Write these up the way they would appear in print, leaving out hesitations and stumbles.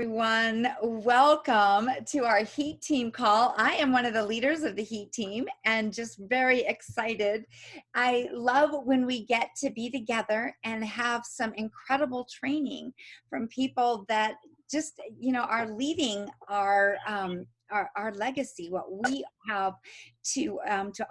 Everyone. Welcome to our Heat Team call. I am one of the leaders of the Heat Team and just very excited. I love when we get to be together and have some incredible training from people that just, are leading our legacy, what we have to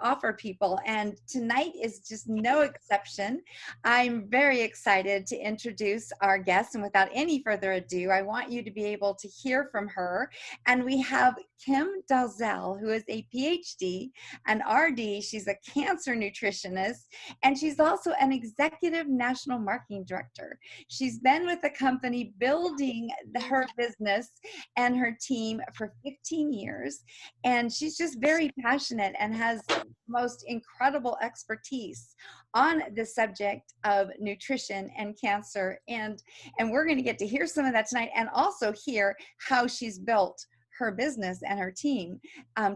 offer people. And tonight is just no exception. I'm very excited to introduce our guest, and without any further ado, I want you to be able to hear from her. And we have Kim Dalzell, who is a PhD, an RD. She's a cancer nutritionist, and she's also an executive national marketing director. She's been with the company building her business and her team for 15 years, and she's just very passionate and has the most incredible expertise on the subject of nutrition and cancer, and we're going to get to hear some of that tonight, and also hear how she's built her business and her team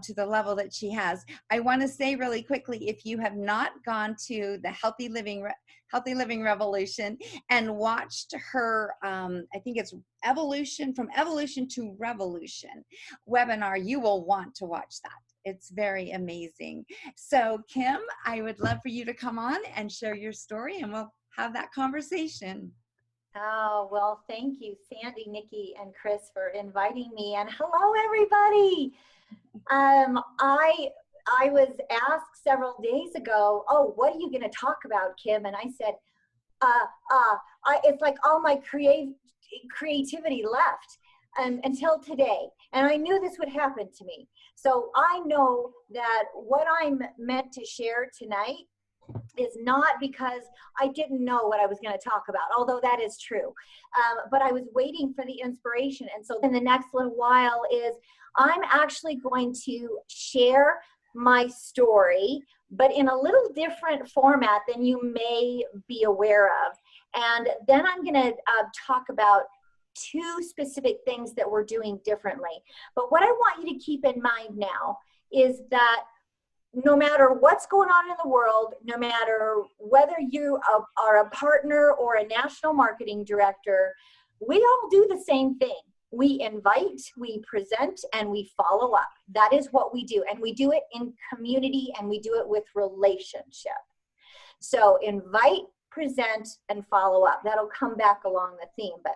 to the level that she has. I want to say really quickly, if you have not gone to the Healthy Living Revolution and watched her, I think it's From Evolution to Revolution webinar, you will want to watch that. It's very amazing. So Kim, I would love for you to come on and share your story, and we'll have that conversation. Oh, well, thank you, Sandy, Nikki, and Chris, for inviting me. And hello, everybody. I was asked several days ago, oh, what are you going to talk about, Kim? And I said, it's like all my creativity left until today. And I knew this would happen to me. So I know that what I'm meant to share tonight is not because I didn't know what I was going to talk about, although that is true. But I was waiting for the inspiration. And so in the next little while is I'm actually going to share my story, but in a little different format than you may be aware of. And then I'm going to talk about two specific things that we're doing differently. But what I want you to keep in mind now is that no matter what's going on in the world, no matter whether you are a partner or a national marketing director, we all do the same thing. We invite, we present, and we follow up. That is what we do. And we do it in community, and we do it with relationship. So invite, present, and follow up. That'll come back along the theme. But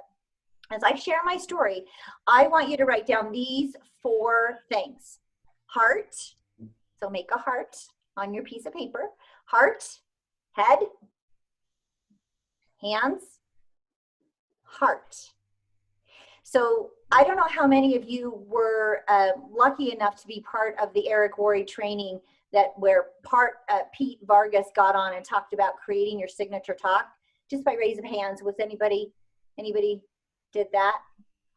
as I share my story, I want you to write down these 4 things. Heart. So make a heart on your piece of paper. Heart, head, hands, heart. So I don't know how many of you were lucky enough to be part of the Eric Worre training where Pete Vargas got on and talked about creating your signature talk. Just by raise of hands, was anybody did that?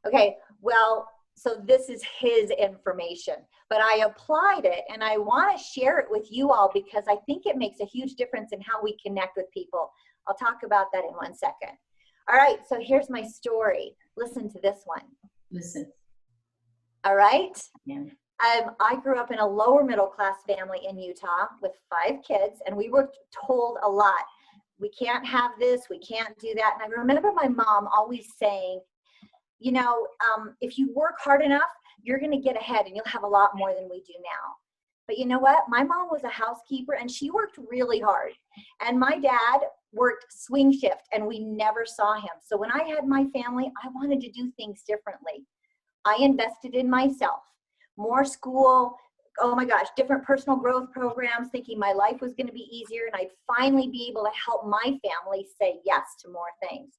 Okay, well, so this is his information, but I applied it, and I want to share it with you all because I think it makes a huge difference in how we connect with people. I'll talk about that in 1 second. All right, so here's my story. Listen to this one. Listen. All right. Yeah. I grew up in a lower middle class family in Utah with 5 kids, and we were told a lot. We can't have this, we can't do that. And I remember my mom always saying, if you work hard enough, you're going to get ahead and you'll have a lot more than we do now. But you know what? My mom was a housekeeper, and she worked really hard. And my dad worked swing shift, and we never saw him. So when I had my family, I wanted to do things differently. I invested in myself, more school, oh my gosh, different personal growth programs, thinking my life was going to be easier and I'd finally be able to help my family say yes to more things.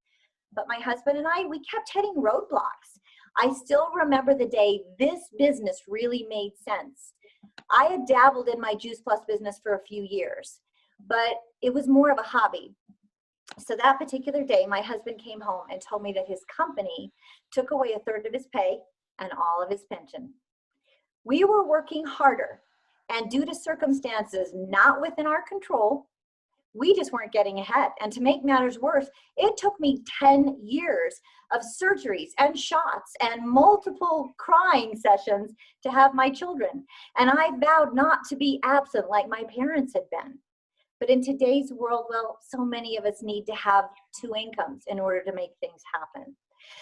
But my husband and I, we kept hitting roadblocks. I still remember the day this business really made sense. I had dabbled in my Juice Plus business for a few years, but it was more of a hobby. So that particular day, my husband came home and told me that his company took away 1/3 of his pay and all of his pension. We were working harder, and due to circumstances not within our control, we just weren't getting ahead. And to make matters worse, it took me 10 years of surgeries and shots and multiple crying sessions to have my children. And I vowed not to be absent like my parents had been. But in today's world, well, so many of us need to have 2 incomes in order to make things happen.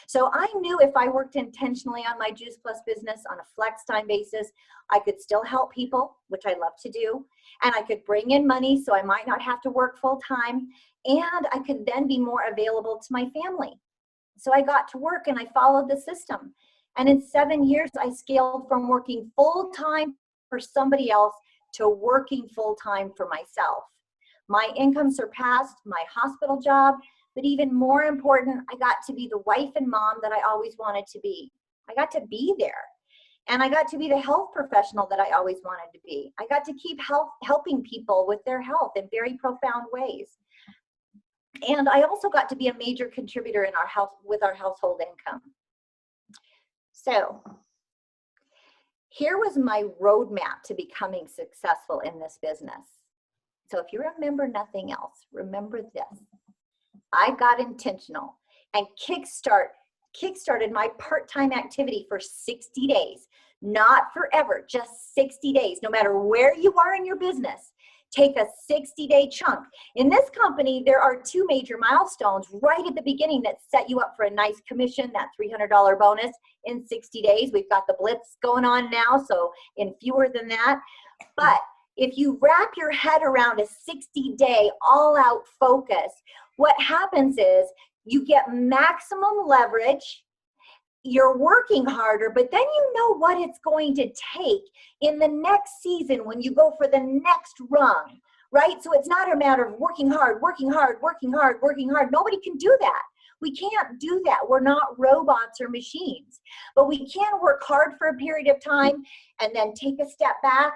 So I knew if I worked intentionally on my Juice Plus business on a flex time basis, I could still help people, which I love to do, and I could bring in money so I might not have to work full time, and I could then be more available to my family. So I got to work and I followed the system. And in 7 years, I scaled from working full time for somebody else to working full time for myself. My income surpassed my hospital job, but even more important, I got to be the wife and mom that I always wanted to be. I got to be there. And I got to be the health professional that I always wanted to be. I got to keep helping people with their health in very profound ways. And I also got to be a major contributor in our house with our household income. So here was my roadmap to becoming successful in this business. So if you remember nothing else, remember this. I got intentional and kickstarted my part-time activity for 60 days, not forever, just 60 days. No matter where you are in your business, take a 60-day chunk. In this company, there are 2 major milestones right at the beginning that set you up for a nice commission, that $300 bonus in 60 days. We've got the blitz going on now, so in fewer than that. But if you wrap your head around a 60-day all-out focus, what happens is you get maximum leverage. You're working harder, but then you know what it's going to take in the next season when you go for the next rung, right? So it's not a matter of working hard, working hard, working hard, working hard. Nobody can do that. We can't do that. We're not robots or machines, but we can work hard for a period of time and then take a step back,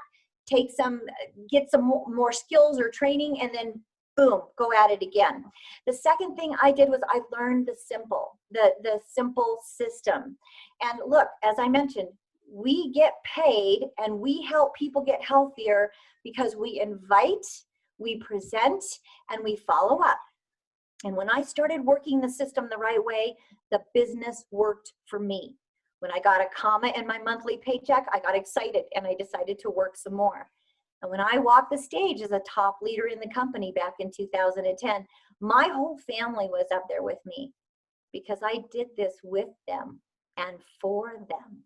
get some more skills or training, and then boom, go at it again. The second thing I did was I learned the simple system. And look, as I mentioned, we get paid and we help people get healthier because we invite, we present, and we follow up. And when I started working the system the right way, the business worked for me. When I got a comma in my monthly paycheck, I got excited and I decided to work some more. And when I walked the stage as a top leader in the company back in 2010, my whole family was up there with me because I did this with them and for them.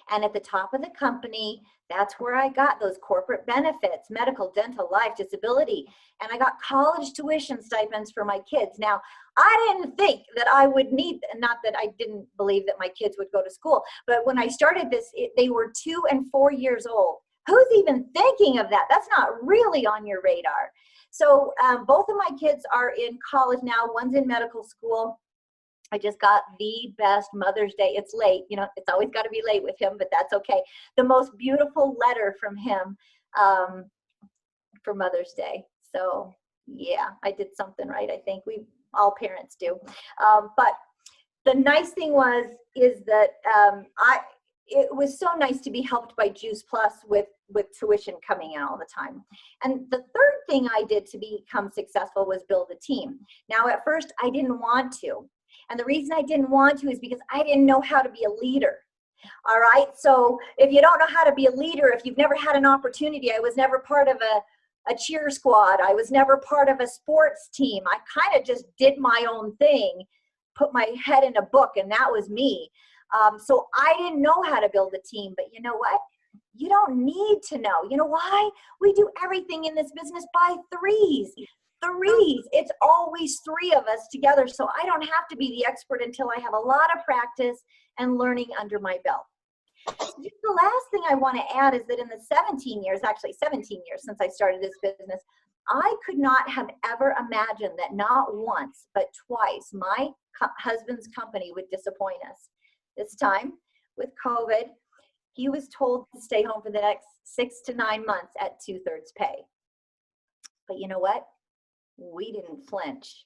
And at the top of the company, that's where I got those corporate benefits, medical, dental, life, disability, and I got college tuition stipends for my kids. Now, I didn't think that I would need, not that I didn't believe that my kids would go to school, but when I started this, they were 2 and 4 years old. Who's even thinking of that? That's not really on your radar. So both of my kids are in college now. One's in medical school. I just got the best Mother's Day. It's late, you know, it's always got to be late with him, but that's okay. The most beautiful letter from him for Mother's Day. So yeah, I did something right. I think all parents do. But the nice thing is that it was so nice to be helped by Juice Plus with tuition coming in all the time. And the third thing I did to become successful was build a team. Now, at first, I didn't want to. And the reason I didn't want to is because I didn't know how to be a leader. All right. So if you don't know how to be a leader, if you've never had an opportunity, I was never part of a cheer squad. I was never part of a sports team. I kind of just did my own thing, put my head in a book, and that was me. So I didn't know how to build a team, but you know what? You don't need to know. You know why? We do everything in this business by threes. It's always 3 of us together. So I don't have to be the expert until I have a lot of practice and learning under my belt. Just the last thing I want to add is that in the 17 years since I started this business, I could not have ever imagined that not once, but twice, my husband's company would disappoint us. This time with COVID, he was told to stay home for the next 6 to 9 months at 2/3 pay. But you know what? We didn't flinch.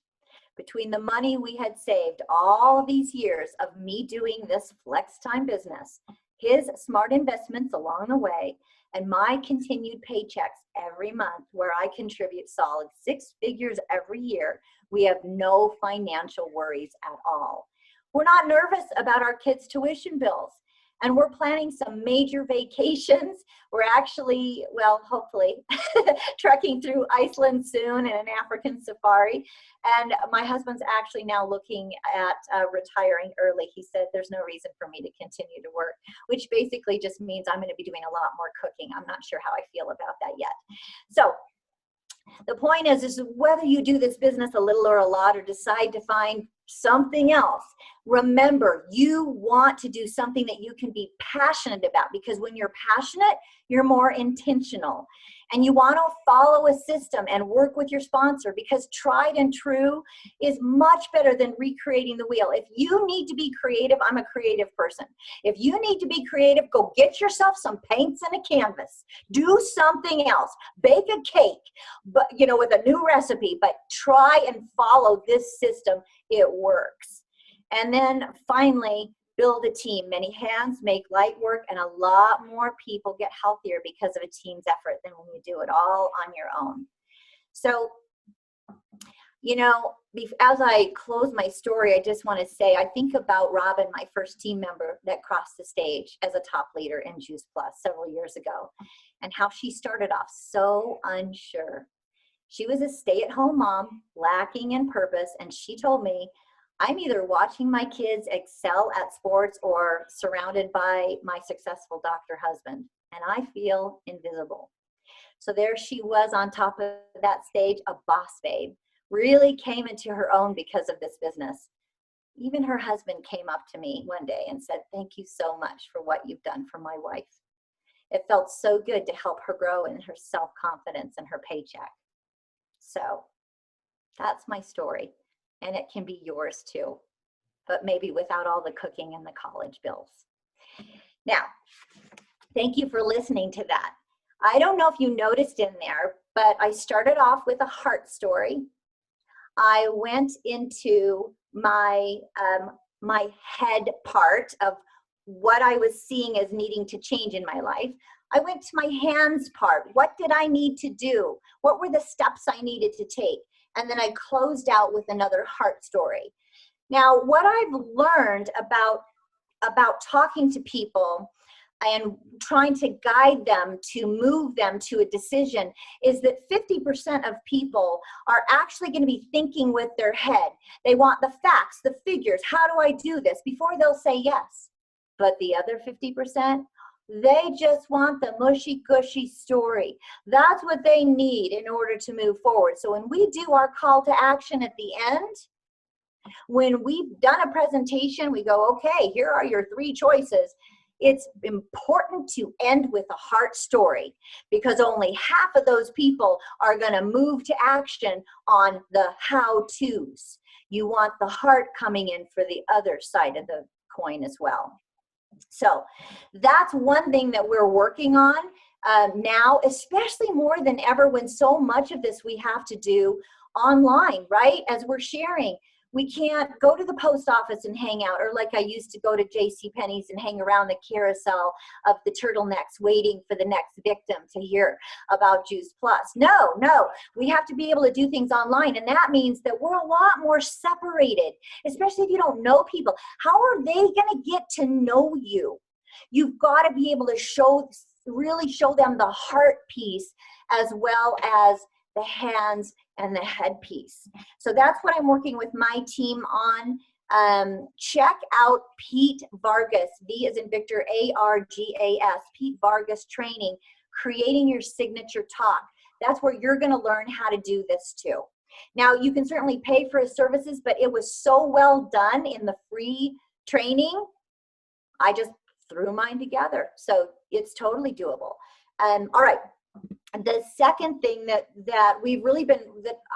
Between the money we had saved all these years of me doing this flex time business, his smart investments along the way, and my continued paychecks every month where I contribute solid 6 figures every year, we have no financial worries at all. We're not nervous about our kids' tuition bills. And we're planning some major vacations. We're actually, well, hopefully, trekking through Iceland soon in an African safari. And my husband's actually now looking at retiring early. He said there's no reason for me to continue to work, which basically just means I'm going to be doing a lot more cooking. I'm not sure how I feel about that yet. So the point is whether you do this business a little or a lot or decide to find something else, remember, you want to do something that you can be passionate about, because when you're passionate, you're more intentional. And you want to follow a system and work with your sponsor, because tried and true is much better than recreating the wheel. If you need to be creative, I'm a creative person. If you need to be creative, go get yourself some paints and a canvas. Do something else. Bake a cake, but with a new recipe, but try and follow this system. It works. And then finally, build a team. Many hands make light work, and a lot more people get healthier because of a team's effort than when you do it all on your own. So, as I close my story, I just want to say, I think about Robin, my first team member that crossed the stage as a top leader in Juice Plus several years ago, and how she started off so unsure. She was a stay-at-home mom, lacking in purpose, and she told me, I'm either watching my kids excel at sports or surrounded by my successful doctor husband, and I feel invisible. So there she was on top of that stage, a boss babe, really came into her own because of this business. Even her husband came up to me one day and said, thank you so much for what you've done for my wife. It felt so good to help her grow in her self-confidence and her paycheck. So that's my story. And it can be yours too, but maybe without all the cooking and the college bills. Now, thank you for listening to that. I don't know if you noticed in there, but I started off with a heart story. I went into my head part of what I was seeing as needing to change in my life. I went to my hands part. What did I need to do? What were the steps I needed to take? And then I closed out with another heart story. Now, what I've learned about talking to people and trying to guide them to move them to a decision is that 50% of people are actually going to be thinking with their head. They want the facts, the figures. How do I do this? Before they'll say yes. But the other 50%, they just want the mushy-gushy story. That's what they need in order to move forward. So when we do our call to action at the end, when we've done a presentation, we go, okay, here are your 3 choices. It's important to end with a heart story, because only half of those people are going to move to action on the how-tos. You want the heart coming in for the other side of the coin as well. So that's one thing that we're working on now, especially more than ever, when so much of this we have to do online, right? As we're sharing, we can't go to the post office and hang out, or like I used to go to JCPenney's and hang around the carousel of the turtlenecks waiting for the next victim to hear about Juice Plus. No, we have to be able to do things online, and that means that we're a lot more separated, especially if you don't know people. How are they going to get to know you? You've got to be able to really show them the heart piece as well as the hands and the head piece. So that's what I'm working with my team on. Check out Pete Vargas, V as in Victor, A-R-G-A-S, Pete Vargas training, creating your signature talk. That's where you're going to learn how to do this too. Now, you can certainly pay for his services, but it was so well done in the free training, I just threw mine together. So it's totally doable. All right. The second thing that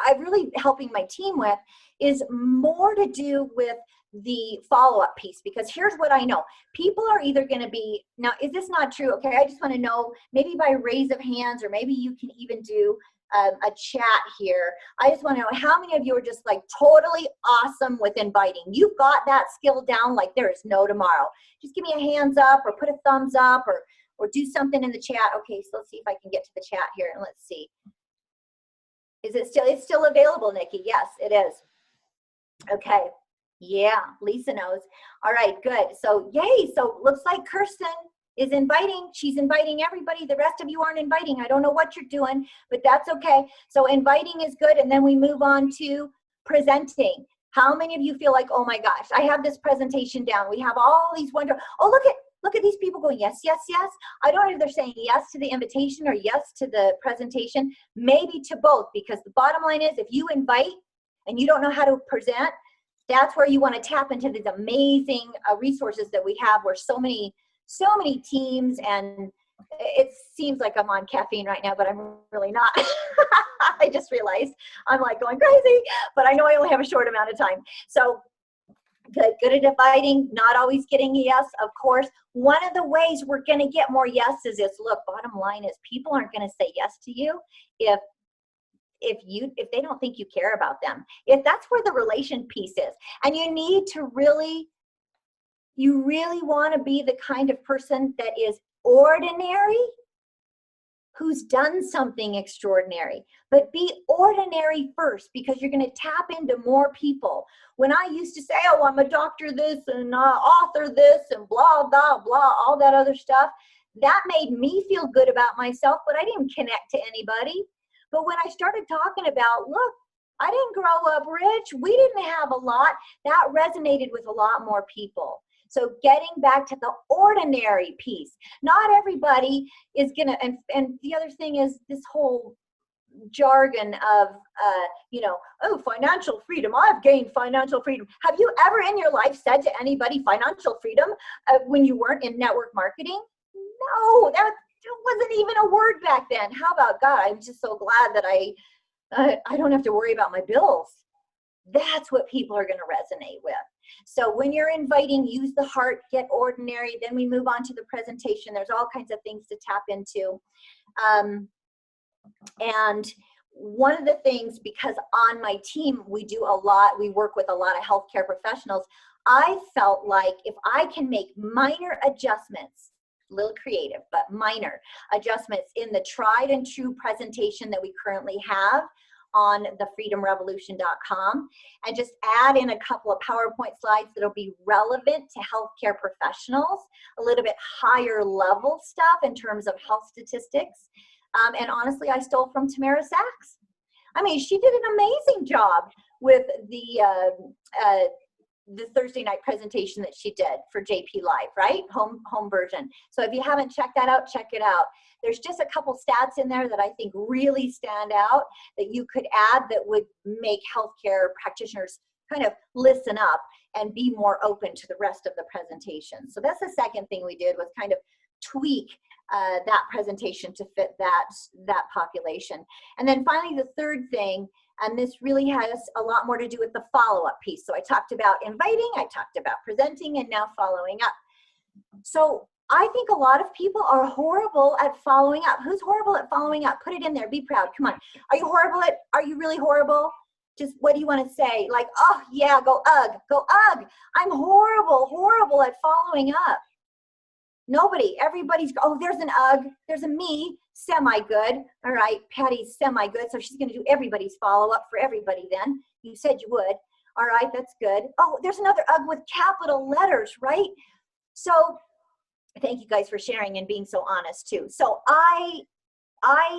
I'm really helping my team with is more to do with the follow-up piece, because here's what I know. People are either going to be, now, is this not true? Okay, I just want to know, maybe by raise of hands, or maybe you can even do a chat here. I just want to know how many of you are just like totally awesome with inviting. You've got that skill down like there is no tomorrow. Just give me a hands up, or put a thumbs up, or do something in the chat. Okay, so let's see if I can get to the chat here, and let's see. Is it still, it's still available, Nikki? Yes, it is. Okay. Yeah, Lisa knows. All right, good. So yay. So looks like Kirsten is inviting. She's inviting everybody. The rest of you aren't inviting. I don't know what you're doing, but that's okay. So inviting is good. And then we move on to presenting. How many of you feel like, oh my gosh, I have this presentation down. We have all these wonderful, oh, look at these people going, yes, yes, yes. I don't know if they're saying yes to the invitation or yes to the presentation, maybe to both, because the bottom line is if you invite and you don't know how to present, that's where you want to tap into these amazing resources that we have, where so many teams, and it seems like I'm on caffeine right now, but I'm really not. I just realized I'm like going crazy, but I know I only have a short amount of time. So good at inviting, not always getting a yes, of course. One of the ways we're going to get more yeses is, look, bottom line is people aren't going to say yes to you if they don't think you care about them. If that's where the relation piece is. And you need to really want to be the kind of person that is ordinary, who's done something extraordinary, but be ordinary first, because you're going to tap into more people. When I used to say, oh, I'm a doctor this and author this and blah, blah, blah, all that other stuff, that made me feel good about myself, but I didn't connect to anybody. But when I started talking about, look, I didn't grow up rich, we didn't have a lot, that resonated with a lot more people. So getting back to the ordinary piece. Not everybody is going to, and the other thing is this whole jargon of, oh, financial freedom. I've gained financial freedom. Have you ever in your life said to anybody financial freedom when you weren't in network marketing? No, that wasn't even a word back then. How about God? I'm just so glad that I don't have to worry about my bills. That's what people are going to resonate with. So when you're inviting, use the heart, get ordinary. Then we move on to the presentation. There's all kinds of things to tap into. And one of the things, because on my team, we work with a lot of healthcare professionals. I felt like if I can make minor adjustments, a little creative, but minor adjustments in the tried and true presentation that we currently have on thefreedomrevolution.com, and just add in a couple of PowerPoint slides that'll be relevant to healthcare professionals, a little bit higher level stuff in terms of health statistics. And honestly, I stole from Tamara Sachs. I mean, she did an amazing job with the Thursday night presentation that she did for JP Live, right? Home version. So if you haven't checked that out, check it out. There's just a couple stats in there that I think really stand out that you could add that would make healthcare practitioners kind of listen up and be more open to the rest of the presentation. So that's the second thing we did, was kind of tweak that presentation to fit that population. And then finally, the third thing, and this really has a lot more to do with the follow-up piece. So I talked about inviting, I talked about presenting, and now following up. So I think a lot of people are horrible at following up. Who's horrible at following up? Put it in there. Be proud. Come on. Are you really horrible? Just what do you want to say? Like, oh yeah, go ugh. I'm horrible at following up. Nobody, everybody's, oh, there's an ugh, there's a me, semi-good. All right, Patty's semi-good, so she's going to do everybody's follow-up for everybody then. You said you would. All right, that's good. Oh, there's another ugh with capital letters, right? So thank you guys for sharing and being so honest too. So I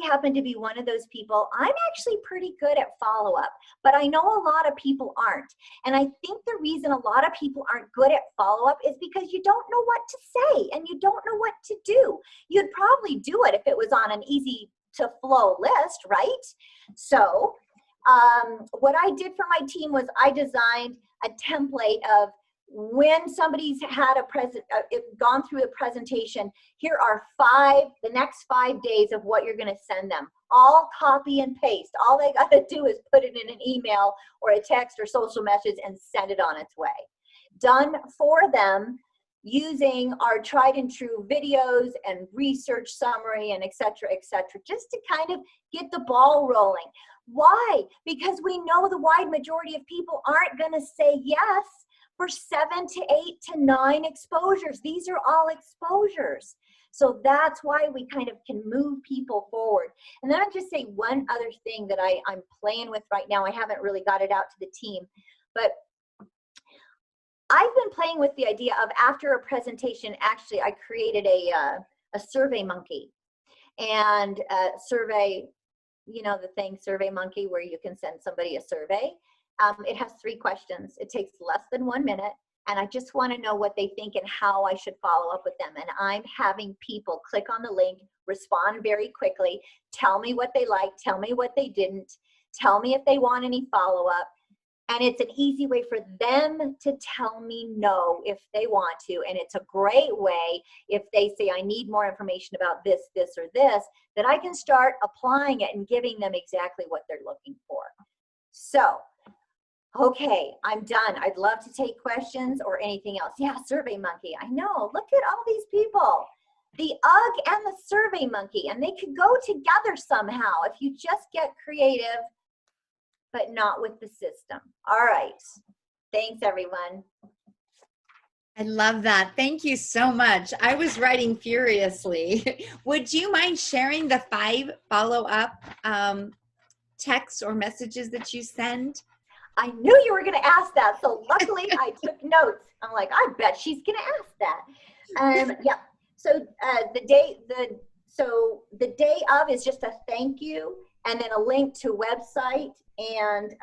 happen to be one of those people. I'm actually pretty good at follow-up, but I know a lot of people aren't. And I think the reason a lot of people aren't good at follow-up is because you don't know what to say and you don't know what to do. You'd probably do it if it was on an easy to flow list, right? So what I did for my team was I designed a template of when somebody's had gone through a presentation, here are the next 5 days of what you're going to send them. All copy and paste. All they got to do is put it in an email or a text or social message and send it on its way. Done for them using our tried and true videos and research summary and et cetera, just to kind of get the ball rolling. Why? Because we know the wide majority of people aren't going to say yes for 7 to 8 to 9 exposures. These are all exposures. So that's why we kind of can move people forward. And then I'll just say one other thing that I'm playing with right now. I haven't really got it out to the team, but I've been playing with the idea of after a presentation, actually, I created a survey monkey and survey, you know, the thing Survey Monkey where you can send somebody a survey. It has 3 questions. It takes less than 1 minute. And I just want to know what they think and how I should follow up with them. And I'm having people click on the link, respond very quickly, tell me what they liked, tell me what they didn't, tell me if they want any follow-up. And it's an easy way for them to tell me no if they want to. And it's a great way if they say, I need more information about this, this, or this, that I can start applying it and giving them exactly what they're looking for. So, okay, I'm done. I'd love to take questions or anything else. Yeah, Survey Monkey. I know. Look at all these people. The UGG and the Survey Monkey, and they could go together somehow if you just get creative, but not with the system. All right. Thanks, everyone. I love that. Thank you so much. I was writing furiously. Would you mind sharing the 5 follow-up texts or messages that you send? I knew you were going to ask that. So luckily I took notes. I'm like, I bet she's going to ask that. Yeah. So the day of is just a thank you and then a link to website and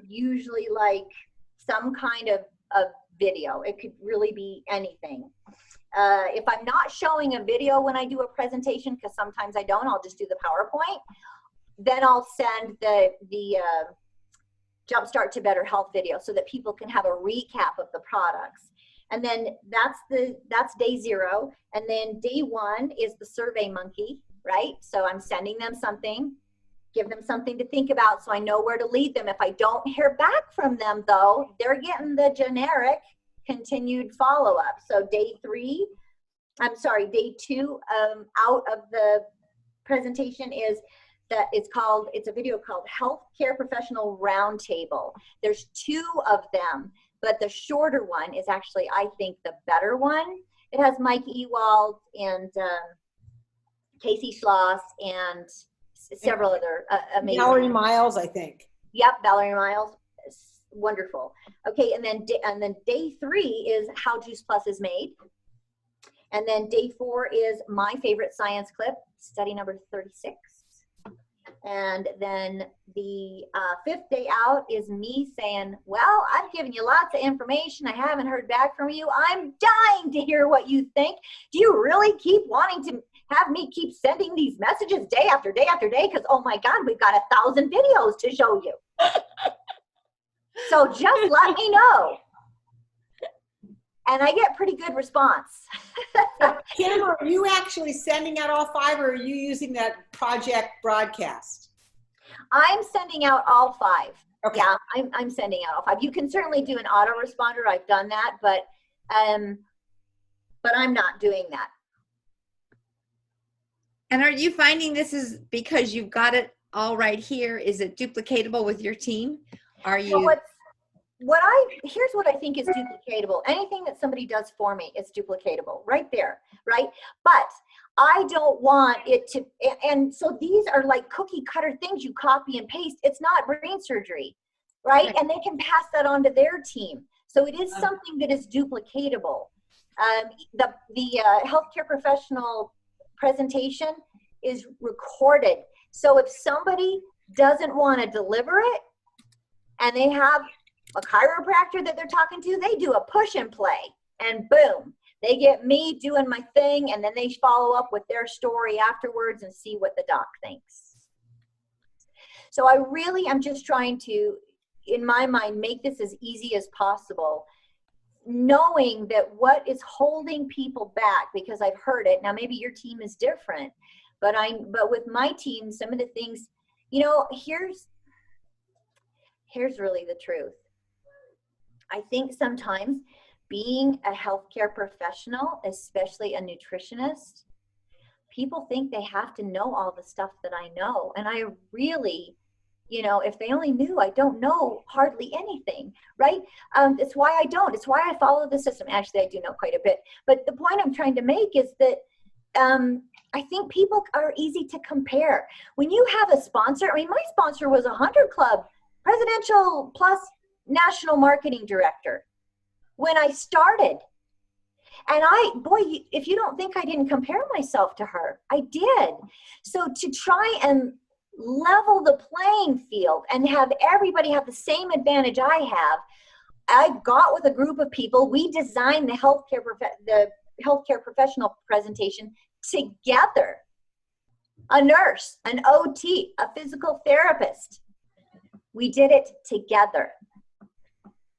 usually like some kind of video. It could really be anything. If I'm not showing a video when I do a presentation, because sometimes I don't, I'll just do the PowerPoint, then I'll send the Jumpstart to Better Health video so that people can have a recap of the products. And then that's day 0. And then day 1 is the Survey Monkey, right? So I'm sending them something, give them something to think about so I know where to lead them. If I don't hear back from them though, they're getting the generic continued follow-up. So day 2 out of the presentation is that it's a video called Healthcare Professional Roundtable. There's 2 of them, but the shorter one is actually, I think, the better one. It has Mike Ewald and Casey Schloss and several other amazing. Valerie Miles, I think. Yep, Valerie Miles. Wonderful. Okay, and then day 3 is How Juice Plus is made. And then day 4 is my favorite science clip, study number 36. And then the 5th day out is me saying, well, I've given you lots of information. I haven't heard back from you. I'm dying to hear what you think. Do you really keep wanting to have me keep sending these messages day after day after day? Because, oh my God, we've got 1,000 videos to show you. So just let me know. And I get pretty good response. Kim, are you actually sending out all 5 or are you using that project broadcast? I'm sending out all 5. Okay. Yeah, I'm sending out all 5. You can certainly do an autoresponder. I've done that, but I'm not doing that. And are you finding this is because you've got it all right here? Is it duplicatable with your team? Are you? So here's what I think is duplicatable. Anything that somebody does for me is duplicatable right there, right? But I don't want it to, and so these are like cookie cutter things you copy and paste. It's not brain surgery, right? And they can pass that on to their team. So it is something that is duplicatable. The healthcare professional presentation is recorded. So if somebody doesn't want to deliver it and they have a chiropractor that they're talking to, they do a push and play and boom, they get me doing my thing and then they follow up with their story afterwards and see what the doc thinks. So I really am just trying to, in my mind, make this as easy as possible, knowing that what is holding people back, because I've heard it, now maybe your team is different, but with my team, some of the things, you know, here's really the truth. I think sometimes being a healthcare professional, especially a nutritionist, people think they have to know all the stuff that I know. And I really, you know, if they only knew, I don't know hardly anything, right? It's why I don't. It's why I follow the system. Actually, I do know quite a bit. But the point I'm trying to make is that I think people are easy to compare. When you have a sponsor, I mean, my sponsor was a 100 Club Presidential Plus National Marketing Director. when I started. And if you don't think I didn't compare myself to her, I did. So to try and level the playing field and have everybody have the same advantage I got with a group of people. We designed the healthcare professional presentation together. A nurse, an OT, a physical therapist. We did it together.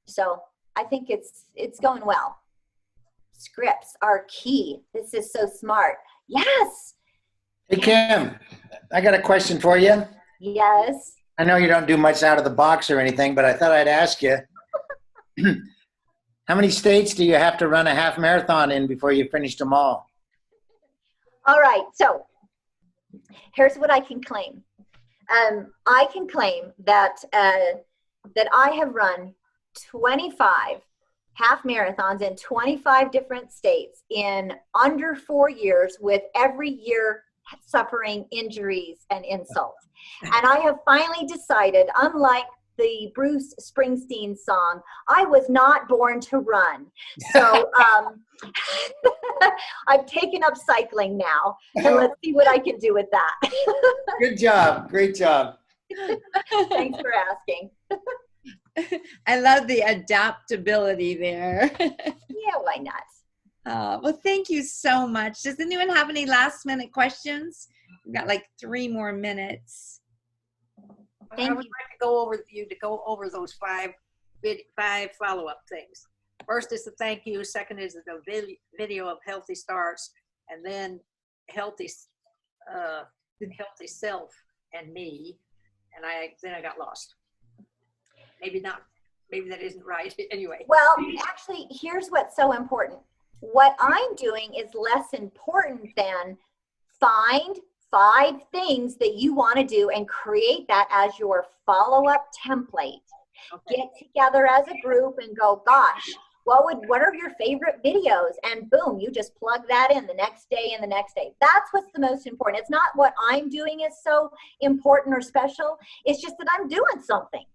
So I think it's going well. Scripts are key. This is so smart. Yes. Hey, Kim, I got a question for you. Yes. I know you don't do much out of the box or anything, but I thought I'd ask you, how many states do you have to run a half marathon in before you finish them all? All right. So here's what I can claim. I can claim that I have run 25 half marathons in 25 different states in under 4 years, with every year suffering injuries and insults. And I have finally decided, unlike the Bruce Springsteen song, I was not born to run. So I've taken up cycling now. So let's see what I can do with that. Good job. Great job. Thanks for asking. I love the adaptability there. Yeah, why not? Well, thank you so much. Does anyone have any last minute questions? We've got like 3 more minutes. Thank I would you. like to go over those five follow-up things. First is the thank you. Second is the video of healthy starts, and then healthy self and me. And then I got lost. Maybe not. Maybe that isn't right. Anyway. Well, actually, here's what's so important. What I'm doing is less important than find 5 things that you want to do and create that as your follow-up template. Okay. Get together as a group and go, gosh, what are your favorite videos? And boom, you just plug that in the next day and the next day. That's what's the most important. It's not what I'm doing is so important or special. It's just that I'm doing something.